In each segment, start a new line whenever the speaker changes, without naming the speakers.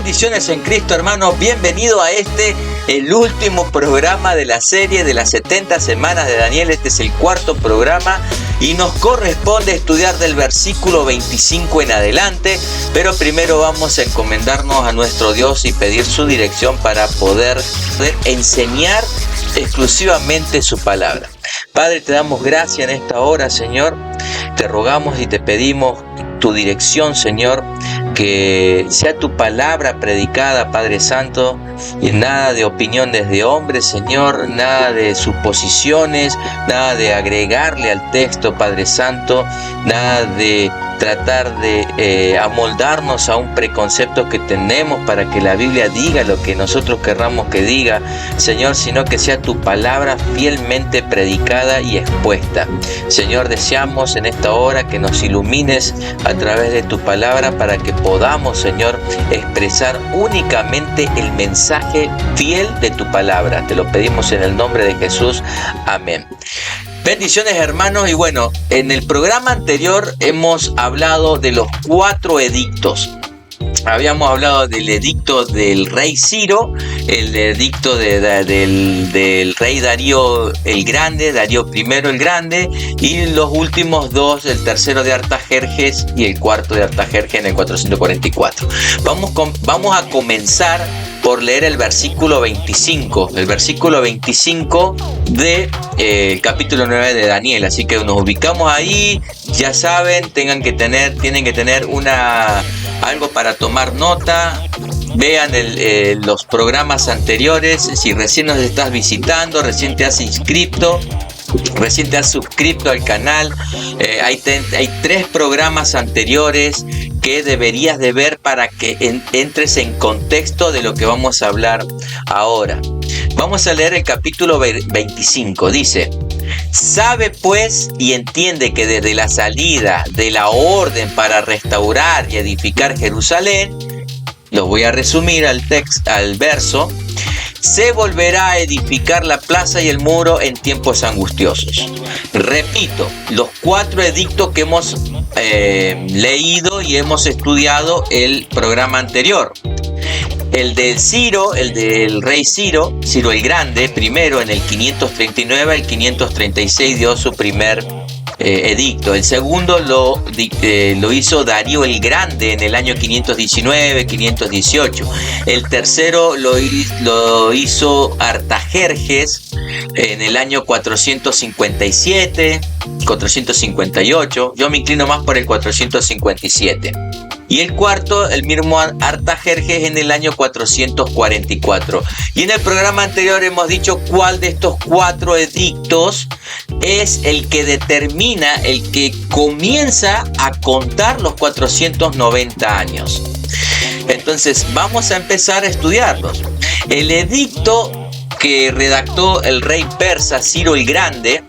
Bendiciones en Cristo, hermanos. Bienvenido a el último programa de la serie de las 70 semanas de Daniel. Este es el cuarto programa y nos corresponde estudiar del versículo 25 en adelante. Pero primero vamos a encomendarnos a nuestro Dios y pedir su dirección para poder enseñar exclusivamente su palabra. Padre, te damos gracias en esta hora, Señor. Te rogamos y te pedimos tu dirección, Señor, que sea tu palabra predicada, Padre Santo, y nada de opiniones de hombres, Señor, nada de suposiciones, nada de agregarle al texto, Padre Santo, nada de tratar de amoldarnos a un preconcepto que tenemos para que la Biblia diga lo que nosotros querramos que diga, Señor, sino que sea tu palabra fielmente predicada y expuesta. Señor, deseamos en esta hora que nos ilumines a través de tu palabra para que podamos, Señor, expresar únicamente el mensaje fiel de tu palabra. Te lo pedimos en el nombre de Jesús. Amén. Bendiciones, hermanos, y bueno, en el programa anterior hemos hablado de los 4 edictos. Habíamos hablado del edicto del rey Ciro, el edicto del rey Darío el Grande, Darío I el Grande, y los últimos 2, el tercero de Artajerjes y el cuarto de Artajerjes en el 444. Vamos a comenzar por leer el versículo 25 del capítulo 9 de Daniel. Así que nos ubicamos ahí, ya saben, tienen que tener algo para tomar nota. Vean los programas anteriores. Si recién nos estás visitando, recién te has inscrito, recién te has suscrito al canal, hay 3 programas anteriores que deberías de ver para que entres en contexto de lo que vamos a hablar ahora. Vamos a leer el capítulo 25. Dice: sabe pues y entiende que desde la salida de la orden para restaurar y edificar Jerusalén, lo voy a resumir al verso, se volverá a edificar la plaza y el muro en tiempos angustiosos. Repito, los 4 edictos que hemos leído y hemos estudiado el programa anterior. El del Ciro, el del rey Ciro el Grande, primero en el 539 al 536 dio su primer edicto. El segundo lo hizo Darío el Grande en el año 519, 518. El tercero lo hizo Artajerjes en el año 457, 458. Yo me inclino más por el 457. Y el cuarto, el mismo Artajerjes en el año 444. Y en el programa anterior hemos dicho cuál de estos 4 edictos es el que determina, el que comienza a contar los 490 años. Entonces vamos a empezar a estudiarlos. El edicto que redactó el rey persa Ciro el Grande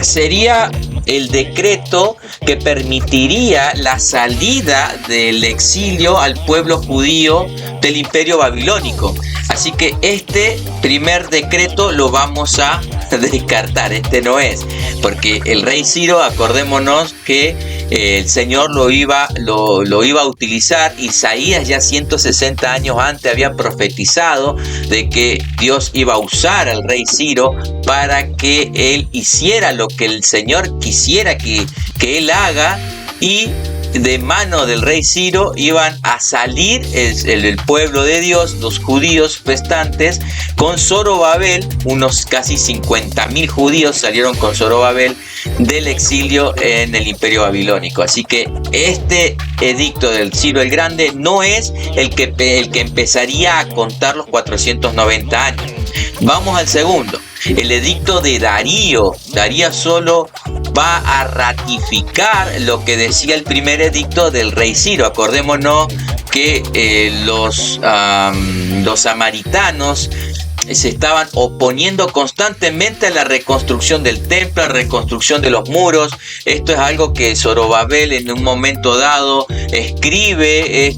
sería el decreto que permitiría la salida del exilio al pueblo judío del Imperio Babilónico. Así que este primer decreto lo vamos a descartar, este no es, porque el rey Ciro, acordémonos que el Señor lo iba a utilizar. Isaías ya 160 años antes había profetizado de que Dios iba a usar al rey Ciro para que él hiciera lo que el Señor quisiera que él haga, y de mano del rey Ciro iban a salir el pueblo de Dios, los judíos restantes, con Zorobabel. Unos casi 50.000 judíos salieron con Zorobabel del exilio en el Imperio Babilónico. Así que este edicto del Ciro el Grande no es el que empezaría a contar los 490 años. Vamos al segundo. El edicto de Darío. Darío solo va a ratificar lo que decía el primer edicto del rey Ciro. Acordémonos que los samaritanos se estaban oponiendo constantemente a la reconstrucción del templo, a la reconstrucción de los muros. Esto es algo que Zorobabel en un momento dado escribe,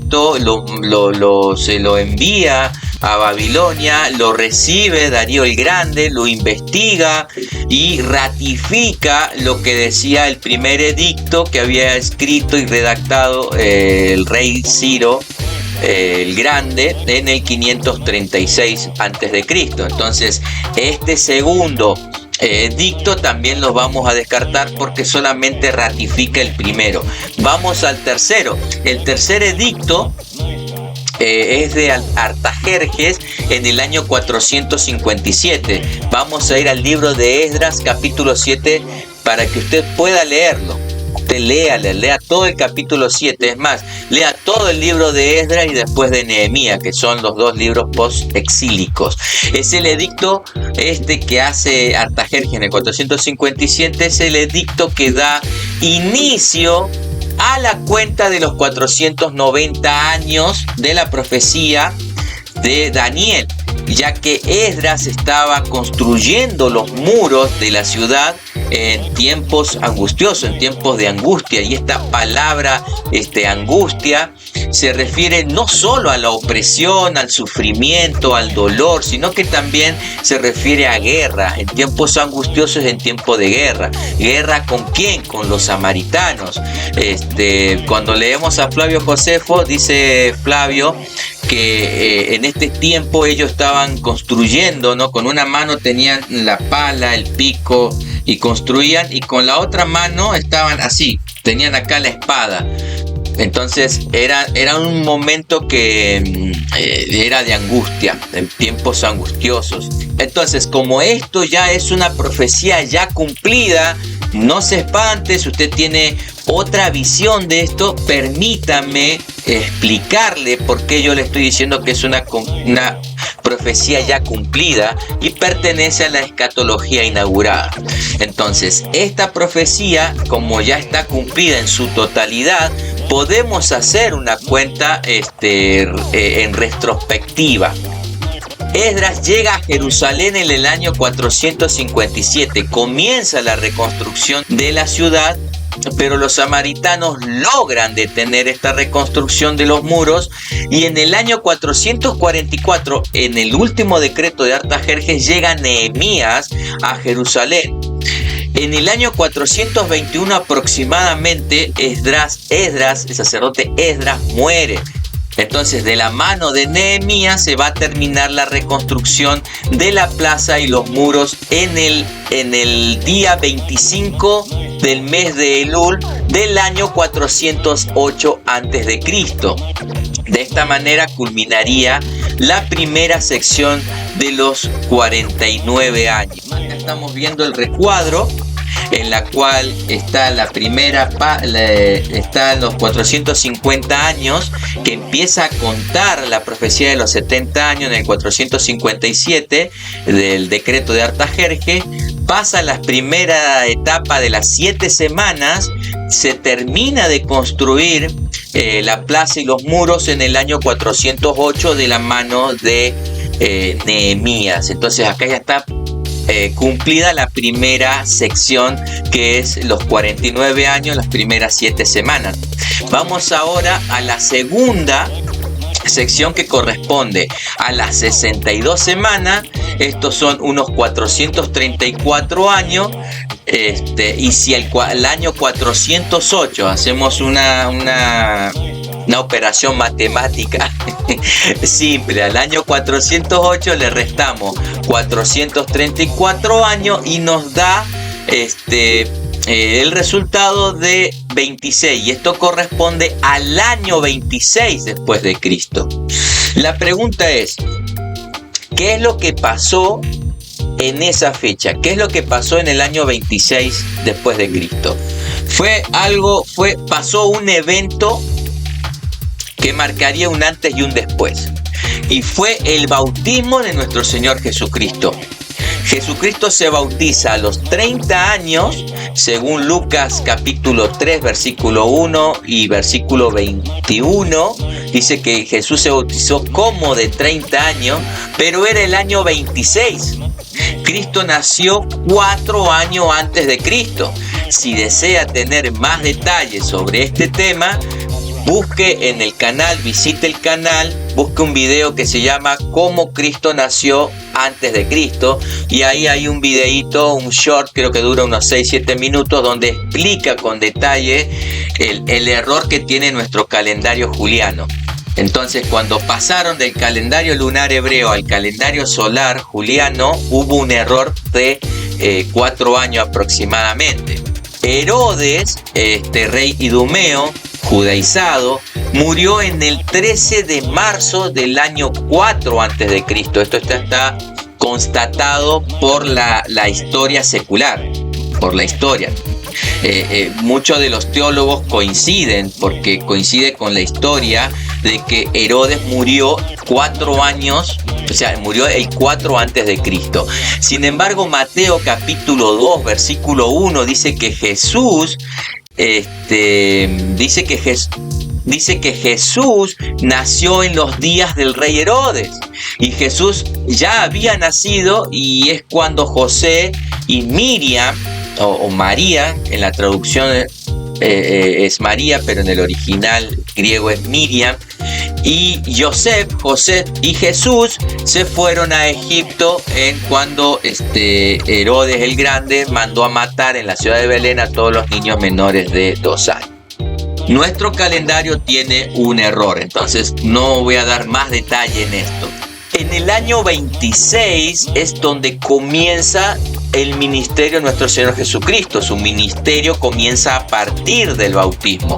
se lo envía a Babilonia, lo recibe Darío el Grande, lo investiga y ratifica lo que decía el primer edicto que había escrito y redactado el rey Ciro el Grande en el 536 a.C. Entonces, este segundo edicto también lo vamos a descartar porque solamente ratifica el primero. Vamos al tercero. El tercer edicto es de Artajerjes en el año 457. Vamos a ir al libro de Esdras, capítulo 7, para que usted pueda leerlo. Usted lea todo el capítulo 7. Es más, lea todo el libro de Esdras y después de Nehemías, que son los dos libros post-exílicos. Es el edicto que hace Artajerjes en el 457, es el edicto que da inicio a la cuenta de los 490 años de la profecía de Daniel, ya que Esdras estaba construyendo los muros de la ciudad en tiempos angustiosos, en tiempos de angustia. Y esta palabra, angustia, se refiere no solo a la opresión, al sufrimiento, al dolor, sino que también se refiere a guerra, en tiempos angustiosos, en tiempo de guerra. ¿Guerra con quién? Con los samaritanos. Cuando leemos a Flavio Josefo, dice Flavio que en este tiempo ellos estaban construyendo, ¿no? Con una mano tenían la pala, el pico y construían, y con la otra mano estaban así, tenían acá la espada. Entonces era un momento que era de angustia, en tiempos angustiosos. Entonces, como esto ya es una profecía ya cumplida, no se espante si usted tiene otra visión de esto. Permítame explicarle por qué yo le estoy diciendo que es una profecía ya cumplida y pertenece a la escatología inaugurada. Entonces, esta profecía, como ya está cumplida en su totalidad, podemos hacer una cuenta en retrospectiva. Esdras llega a Jerusalén en el año 457, comienza la reconstrucción de la ciudad, pero los samaritanos logran detener esta reconstrucción de los muros, y en el año 444, en el último decreto de Artajerjes, llega Nehemías a Jerusalén. En el año 421 aproximadamente, Esdras, el sacerdote Esdras, muere. Entonces, de la mano de Nehemías se va a terminar la reconstrucción de la plaza y los muros en el día 25 del mes de Elul del año 408 a.C. De esta manera culminaría la primera sección de los 49 años. Acá estamos viendo el recuadro en la cual está la primera, están los 450 años, que empieza a contar la profecía de los 70 años en el 457 del decreto de Artajerjes. Pasa la primera etapa de las 7 semanas, se termina de construir la plaza y los muros en el año 408 de la mano de Nehemías. Entonces acá ya está cumplida la primera sección, que es los 49 años, las primeras 7 semanas. Vamos ahora a la segunda sección, que corresponde a las 62 semanas. Estos son unos 434 años. Y si el año 408 hacemos una operación matemática simple, al año 408 le restamos 434 años y nos da el resultado de 26, y esto corresponde al año 26 después de Cristo. La pregunta es, ¿qué es lo que pasó en esa fecha? ¿Qué es lo que pasó en el año 26 después de Cristo? Pasó un evento que marcaría un antes y un después, y fue el bautismo de nuestro Señor Jesucristo. Jesucristo se bautiza a los 30 años, según Lucas capítulo 3, versículo 1 y versículo 21. Dice que Jesús se bautizó como de 30 años, pero era el año 26. Cristo nació 4 años antes de Cristo. Si desea tener más detalles sobre este tema, busque en el canal, visite el canal, busque un video que se llama Cómo Cristo nació antes de Cristo, y ahí hay un videíto, un short, creo que dura unos 6-7 minutos, donde explica con detalle el error que tiene nuestro calendario juliano. Entonces, cuando pasaron del calendario lunar hebreo al calendario solar juliano, hubo un error de 4 años aproximadamente. Herodes, rey idumeo, judaizado, murió en el 13 de marzo del año 4 a.C. Esto está constatado por la historia secular, por la historia. Muchos de los teólogos coinciden, porque coincide con la historia de que Herodes murió 4 años, o sea, murió el 4 antes de Cristo. Sin embargo, Mateo capítulo 2, versículo 1 dice que Jesús, dice que Jesús nació en los días del rey Herodes. Y Jesús ya había nacido, y es cuando José y Miriam, o María, en la traducción es María, pero en el original griego es Miriam, y José y Jesús se fueron a Egipto cuando Herodes el Grande mandó a matar en la ciudad de Belén a todos los niños menores de 2 años. Nuestro calendario tiene un error, entonces no voy a dar más detalle en esto. En el año 26 es donde comienza el ministerio de nuestro Señor Jesucristo. Su ministerio comienza a partir del bautismo.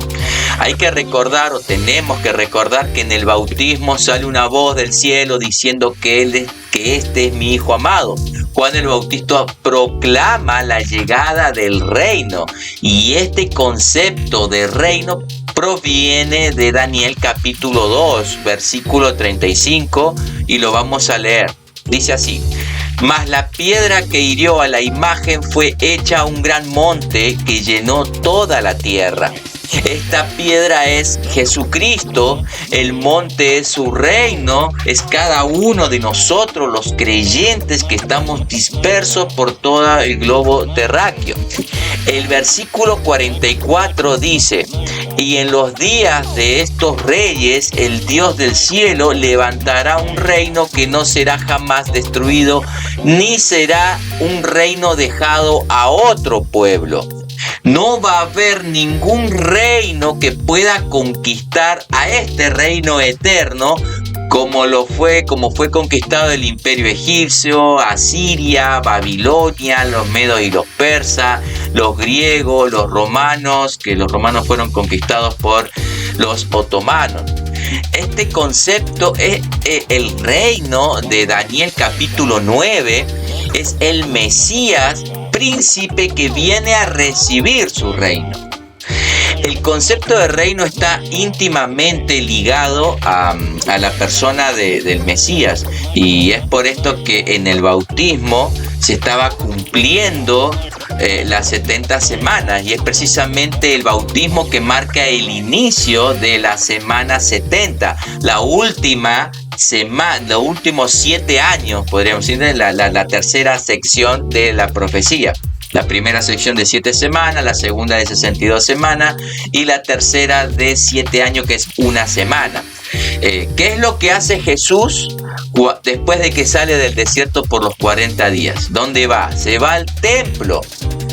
Hay que recordar, o tenemos que recordar, que en el bautismo sale una voz del cielo diciendo que este es mi Hijo amado. Juan el Bautista proclama la llegada del reino, y este concepto de reino proviene de Daniel capítulo 2, versículo 35, y lo vamos a leer. Dice así: mas la piedra que hirió a la imagen fue hecha un gran monte que llenó toda la tierra. Esta piedra es Jesucristo, el monte es su reino, es cada uno de nosotros los creyentes que estamos dispersos por todo el globo terráqueo. El versículo 44 dice: y en los días de estos reyes, el Dios del cielo levantará un reino que no será jamás destruido, ni será un reino dejado a otro pueblo. No va a haber ningún reino que pueda conquistar a este reino eterno como fue conquistado el imperio egipcio, Asiria, Babilonia, los medos y los persas, los griegos, los romanos, que los romanos fueron conquistados por los otomanos. Este concepto es el reino de Daniel capítulo 9, es el Mesías, príncipe que viene a recibir su reino. El concepto de reino está íntimamente ligado a la persona del Mesías, y es por esto que en el bautismo se estaba cumpliendo las 70 semanas, y es precisamente el bautismo que marca el inicio de la semana 70, la última semana, los últimos 7 años, podríamos decir, la tercera sección de la profecía. La primera sección de 7 semanas, la segunda de 62 semanas y la tercera de 7 años, que es 1 semana. ¿Qué es lo que hace Jesús después de que sale del desierto por los 40 días? ¿Dónde va? Se va al templo.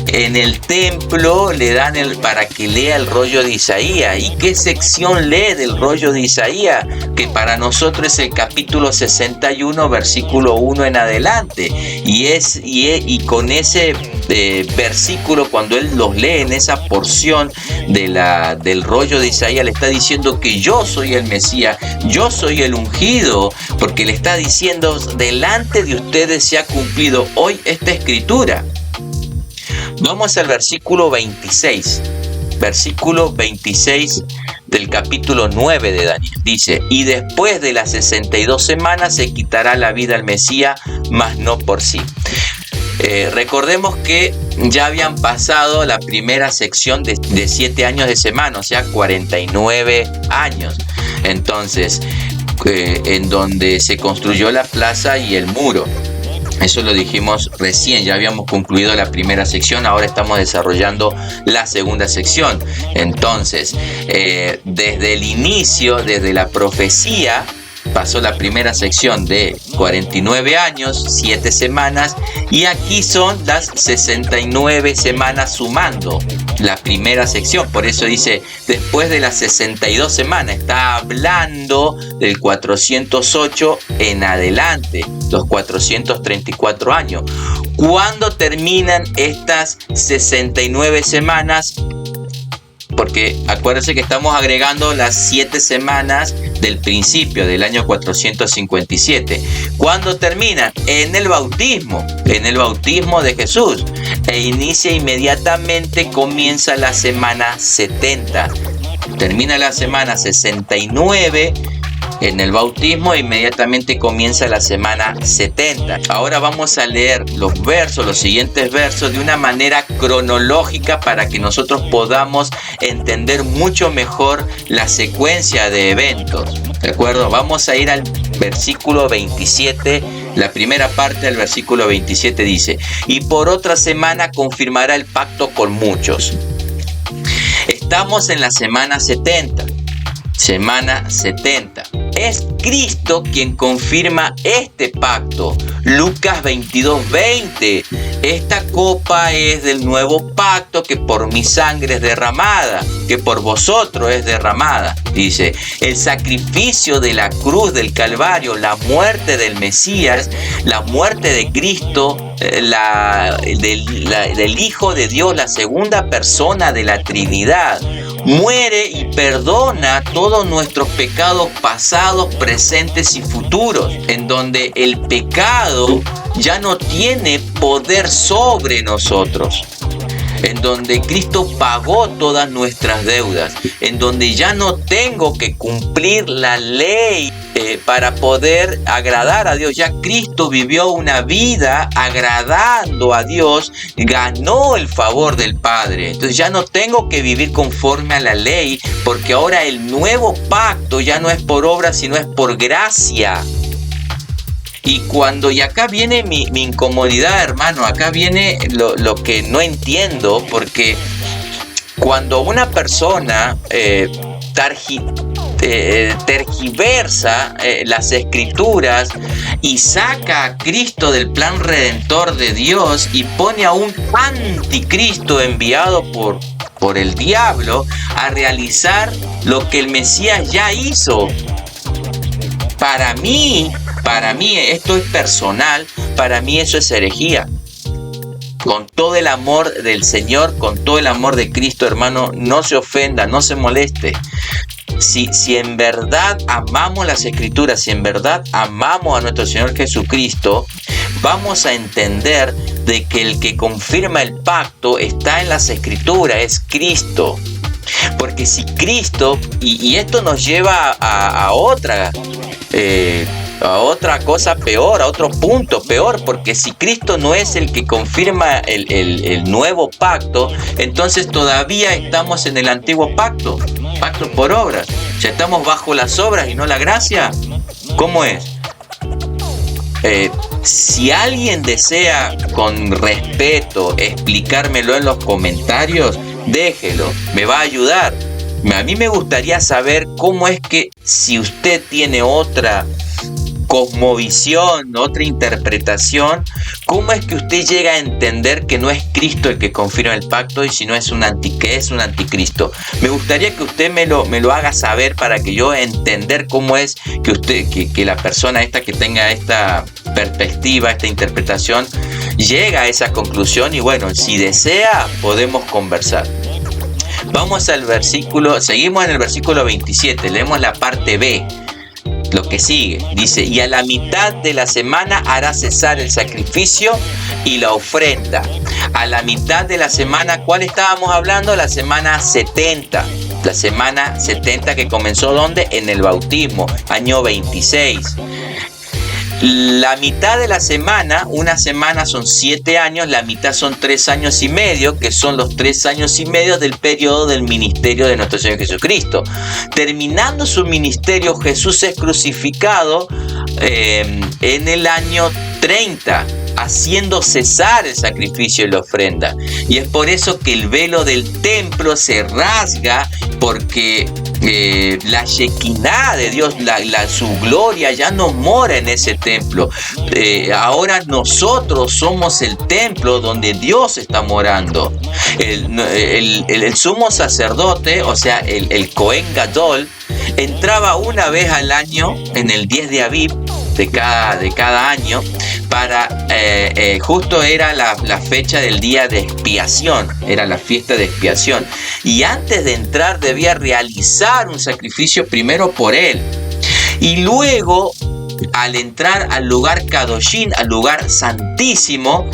En el templo le dan para que lea el rollo de Isaías. ¿Y qué sección lee del rollo de Isaías? Que para nosotros es el capítulo 61, versículo 1 en adelante. Y con ese versículo, cuando él los lee en esa porción del rollo de Isaías, le está diciendo que yo soy el Mesías, yo soy el ungido, porque le está diciendo: delante de ustedes se ha cumplido hoy esta escritura. Vamos al versículo 26. Versículo 26 del capítulo 9 de Daniel. Dice: y después de las 62 semanas se quitará la vida al Mesías, mas no por sí. Recordemos que ya habían pasado la primera sección de 7 años de semana, o sea, 49 años. Entonces, en donde se construyó la plaza y el muro. Eso lo dijimos recién, ya habíamos concluido la primera sección, ahora estamos desarrollando la segunda sección. Entonces, desde el inicio, desde la profecía, pasó la primera sección de 49 años, 7 semanas, y aquí son las 69 semanas sumando la primera sección. Por eso dice, después de las 62 semanas, está hablando del 408 en adelante, los 434 años. ¿Cuándo terminan estas 69 semanas? Porque acuérdense que estamos agregando las 7 semanas del principio del año 457. ¿Cuándo termina? En el bautismo de Jesús. E inicia inmediatamente, comienza la semana 70. Termina la semana 69 en el bautismo e inmediatamente comienza la semana 70. Ahora vamos a leer los siguientes versos de una manera cronológica para que nosotros podamos entender mucho mejor la secuencia de eventos. ¿De acuerdo? Vamos a ir al versículo 27. La primera parte del versículo 27 dice: y por otra semana confirmará el pacto con muchos. Estamos en la semana 70. Semana 70. Es Cristo quien confirma este pacto. Lucas 22:20. Esta copa es del nuevo pacto que por mi sangre es derramada, que por vosotros es derramada. Dice, el sacrificio de la cruz del Calvario, la muerte del Mesías, la muerte de Cristo, del Hijo de Dios, la segunda persona de la Trinidad, muere y perdona todos nuestros pecados pasados, presentes y futuros, en donde el pecado ya no tiene poder sobre nosotros, en donde Cristo pagó todas nuestras deudas, en donde ya no tengo que cumplir la ley para poder agradar a Dios. Ya Cristo vivió una vida agradando a Dios, ganó el favor del Padre. Entonces ya no tengo que vivir conforme a la ley, porque ahora el nuevo pacto ya no es por obra, sino es por gracia. Y acá viene mi incomodidad, hermano, acá viene lo que no entiendo, porque cuando una persona tergiversa las escrituras y saca a Cristo del plan redentor de Dios y pone a un anticristo enviado por el diablo a realizar lo que el Mesías ya hizo. Para mí, esto es personal, para mí eso es herejía. Con todo el amor del Señor, con todo el amor de Cristo, hermano, no se ofenda, no se moleste. Si en verdad amamos las Escrituras, si en verdad amamos a nuestro Señor Jesucristo, vamos a entender de que el que confirma el pacto está en las Escrituras, es Cristo. Porque si Cristo, y esto nos lleva a otra cosa peor, a otro punto peor, porque si Cristo no es el que confirma el nuevo pacto, entonces todavía estamos en el antiguo pacto por obras. Ya estamos bajo las obras y no la gracia. ¿Cómo es? Si alguien desea con respeto explicármelo en los comentarios, déjelo, me va a ayudar. A mí me gustaría saber cómo es que, si usted tiene otra cosmovisión, otra interpretación, cómo es que usted llega a entender que no es Cristo el que confirma el pacto y si no es un anticristo. Me gustaría que usted me lo haga saber para que yo entender cómo es que la persona esta que tenga esta perspectiva, esta interpretación, llega a esa conclusión, y bueno, si desea podemos conversar. Vamos al versículo, seguimos en el versículo 27, leemos la parte B. Lo que sigue, dice, y a la mitad de la semana hará cesar el sacrificio y la ofrenda. A la mitad de la semana, ¿cuál estábamos hablando? La semana 70. La semana 70 que comenzó ¿dónde? En el bautismo, año 26. La mitad de la semana, una semana son 7 años, la mitad son 3 años y medio, que son los 3 años y medio del periodo del ministerio de nuestro Señor Jesucristo. Terminando su ministerio, Jesús es crucificado en el año 30, haciendo cesar el sacrificio y la ofrenda. Y es por eso que el velo del templo se rasga, porque la Shekinah de Dios, su gloria ya no mora en ese templo. Ahora nosotros somos el templo donde Dios está morando. El sumo sacerdote, o sea, el Cohen Gadol, entraba una vez al año, en el 10 de Aviv de cada año, para justo era la fecha del día de expiación, era la fiesta de expiación, y antes de entrar debía realizar un sacrificio primero por él, y luego al entrar al lugar Kadoshín, al lugar santísimo,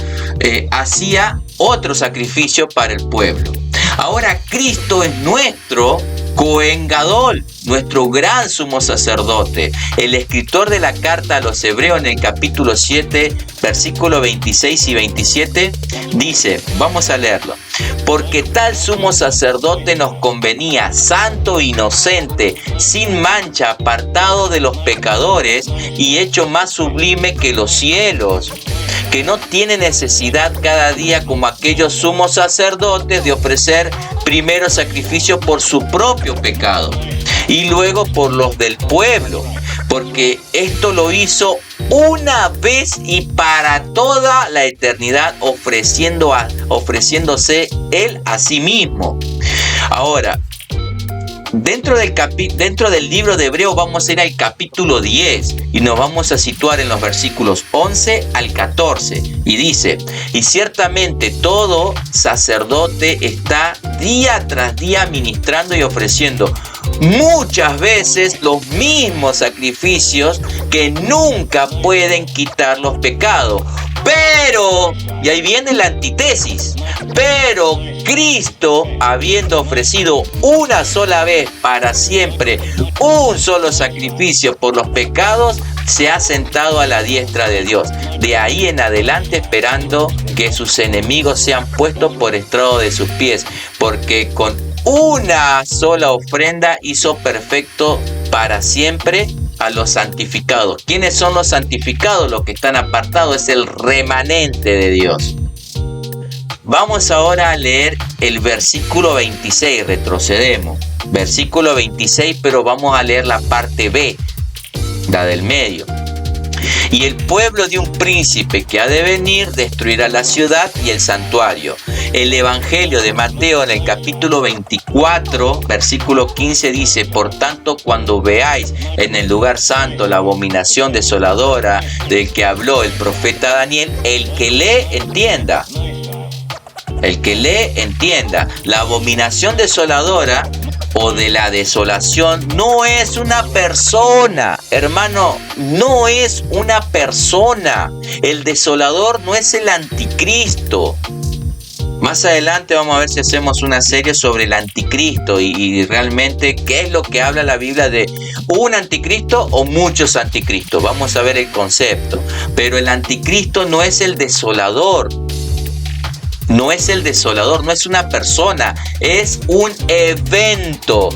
hacía otro sacrificio para el pueblo. Ahora Cristo es nuestro Cohen Gadol, nuestro gran sumo sacerdote. El escritor de la carta a los Hebreos en el capítulo 7, versículos 26 y 27, dice, vamos a leerlo: porque tal sumo sacerdote nos convenía, santo, inocente, sin mancha, apartado de los pecadores y hecho más sublime que los cielos, que no tiene necesidad cada día como aquellos sumos sacerdotes de ofrecer primero sacrificio por su propio pecado y luego por los del pueblo, porque esto lo hizo una vez y para toda la eternidad, ofreciéndose él a sí mismo. Ahora, dentro del libro de Hebreos vamos a ir al capítulo 10 y nos vamos a situar en los versículos 11 al 14, y dice: y ciertamente todo sacerdote está día tras día ministrando y ofreciendo muchas veces los mismos sacrificios que nunca pueden quitar los pecados. Pero, y ahí viene la antítesis, pero Cristo, habiendo ofrecido una sola vez para siempre un solo sacrificio por los pecados, se ha sentado a la diestra de Dios. De ahí en adelante esperando que sus enemigos sean puestos por estrado de sus pies, porque con una sola ofrenda hizo perfecto para siempre a los santificados. ¿Quiénes son los santificados? Los que están apartados, es el remanente de Dios. Vamos ahora a leer el versículo 26, retrocedemos. Versículo 26, pero vamos a leer la parte B, la del medio. Y el pueblo de un príncipe que ha de venir destruirá la ciudad y el santuario. El Evangelio de Mateo en el capítulo 24, versículo 15 dice: por tanto, cuando veáis en el lugar santo la abominación desoladora del que habló el profeta Daniel, el que lee entienda. El que lee entienda. La abominación desoladora o de la desolación no es una persona, hermano, no es una persona. El desolador no es el anticristo. Más adelante vamos a ver si hacemos una serie sobre el anticristo y realmente qué es lo que habla la Biblia de un anticristo o muchos anticristos. Vamos a ver el concepto. Pero el anticristo no es el desolador. No es el desolador, no es una persona, es un evento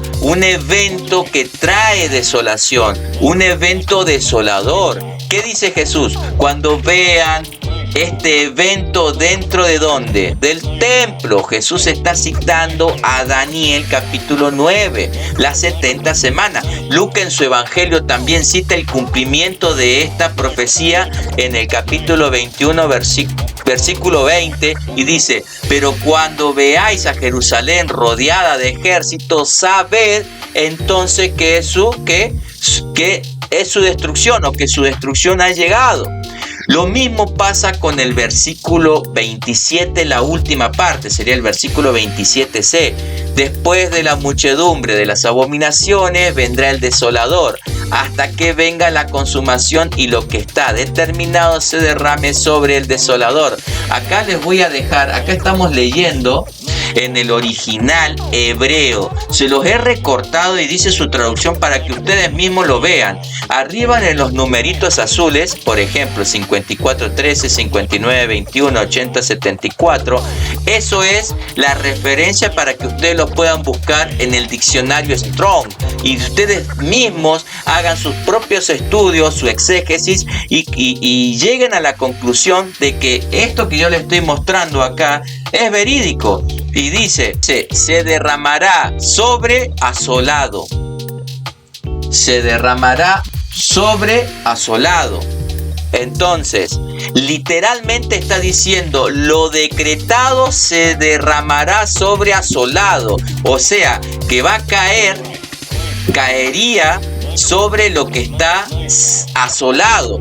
que trae desolación, un evento desolador. ¿Qué dice Jesús? Cuando vean este evento, ¿dentro de dónde? Del templo. Jesús está citando a Daniel capítulo 9, las 70 semanas. Lucas en su evangelio también cita el cumplimiento de esta profecía en el capítulo 21, versículo 20, y dice: pero cuando veáis a Jerusalén rodeada de ejércitos, sabed entonces que es su destrucción, o que su destrucción ha llegado. Lo mismo pasa con el versículo 27, la última parte, sería el versículo 27c. Después de la muchedumbre de las abominaciones vendrá el desolador, hasta que venga la consumación y lo que está determinado se derrame sobre el desolador. Acá les voy a dejar, acá estamos leyendo en el original hebreo. Se los he recortado y dice su traducción para que ustedes mismos lo vean. Arriba en los numeritos azules, por ejemplo, 54:13, 59:21, 80:74. Eso es la referencia para que ustedes lo puedan buscar en el diccionario Strong y ustedes mismos hagan sus propios estudios, su exégesis y lleguen a la conclusión de que esto que yo les estoy mostrando acá es verídico. Y dice, se derramará sobre asolado. Se derramará sobre asolado. Entonces, literalmente está diciendo, lo decretado se derramará sobre asolado. O sea, que va a caería sobre lo que está asolado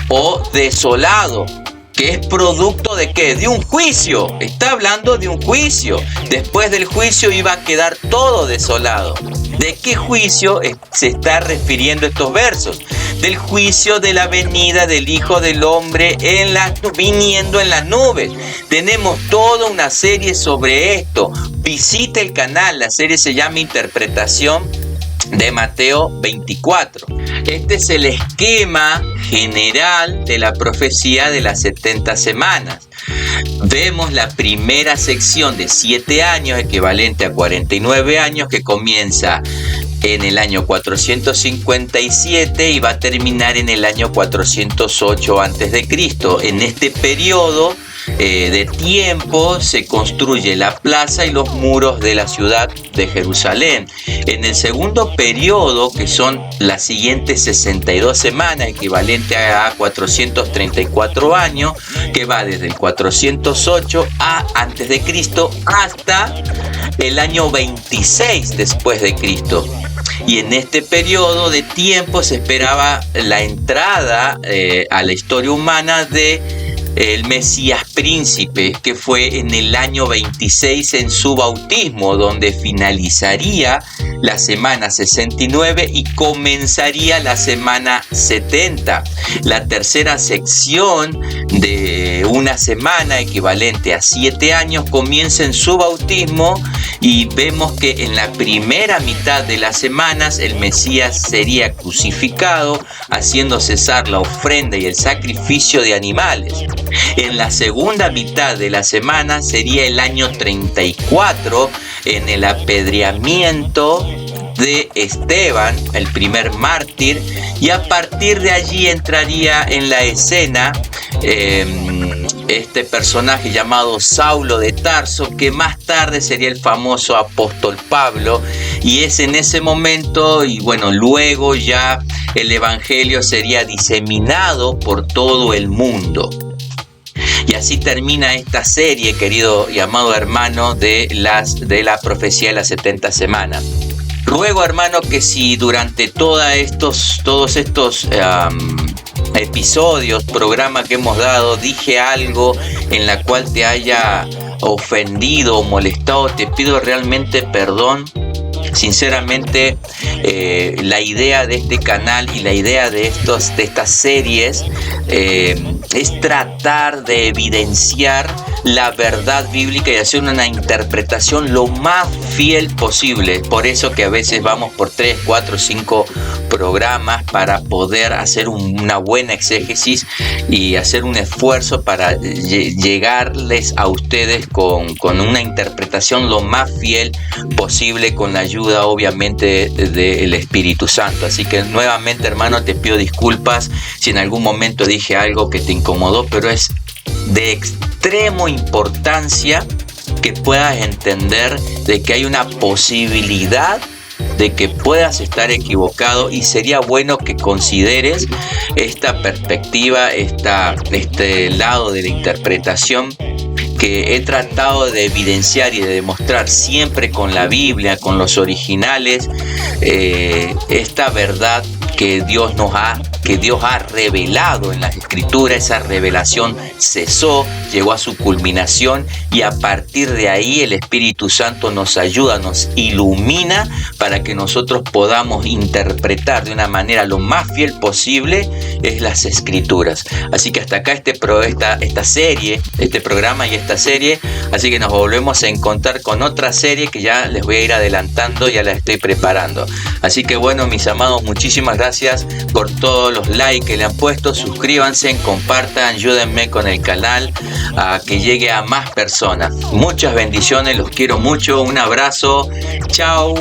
o desolado, que es producto de ¿qué? De un juicio. Está hablando de un juicio. Después del juicio iba a quedar todo desolado. ¿De qué juicio se está refiriendo estos versos? Del juicio de la venida del Hijo del Hombre viniendo en las nubes. Tenemos toda una serie sobre esto. Visita el canal, la serie se llama Interpretación de Mateo 24. Este es el esquema general de la profecía de las 70 semanas. Vemos la primera sección de 7 años, equivalente a 49 años, que comienza en el año 457 y va a terminar en el año 408 a.C. En este periodo de tiempo se construye la plaza y los muros de la ciudad de Jerusalén. En el segundo periodo, que son las siguientes 62 semanas, equivalente a 434 años, que va desde el 408 a.C. hasta el año 26 después de Cristo. Y en este periodo de tiempo se esperaba la entrada a la historia humana de el Mesías príncipe, que fue en el año 26 en su bautismo, donde finalizaría la semana 69 y comenzaría la semana 70. La tercera sección de una semana, equivalente a 7 años, comienza en su bautismo, y vemos que en la primera mitad de las semanas el Mesías sería crucificado, haciendo cesar la ofrenda y el sacrificio de animales. En la segunda mitad de la semana sería el año 34, en el apedreamiento de Esteban, el primer mártir, y a partir de allí entraría en la escena este personaje llamado Saulo de Tarso, que más tarde sería el famoso apóstol Pablo, y es en ese momento, y bueno, luego ya el evangelio sería diseminado por todo el mundo. Y así termina esta serie, querido y amado hermano, de la profecía de las 70 semanas. Ruego, hermano, que si durante todos estos episodios, programas que hemos dado, dije algo en la cual te haya ofendido o molestado, te pido realmente perdón. Sinceramente, la idea de este canal y la idea de estas series es tratar de evidenciar la verdad bíblica y hacer una interpretación lo más fiel posible. Por eso que a veces vamos por 3, 4, 5 programas para poder hacer una buena exégesis y hacer un esfuerzo para llegarles a ustedes con una interpretación lo más fiel posible, con la ayuda obviamente del Espíritu Santo. Así que nuevamente, hermano, te pido disculpas si en algún momento dije algo que te incomodó, pero es de extrema importancia que puedas entender de que hay una posibilidad de que puedas estar equivocado, y sería bueno que consideres esta perspectiva, este lado de la interpretación que he tratado de evidenciar y de demostrar siempre con la Biblia, con los originales, esta verdad que Dios ha revelado en las Escrituras. Esa revelación cesó, llegó a su culminación, y a partir de ahí el Espíritu Santo nos ayuda, nos ilumina para que nosotros podamos interpretar de una manera lo más fiel posible las Escrituras. Así que hasta acá esta serie, este programa y esta serie. Así que nos volvemos a encontrar con otra serie que ya les voy a ir adelantando, ya la estoy preparando. Así que bueno, mis amados, muchísimas gracias por todos los likes que le han puesto. Suscríbanse, compartan, ayúdenme con el canal a que llegue a más personas. Muchas bendiciones, los quiero mucho, un abrazo, chao.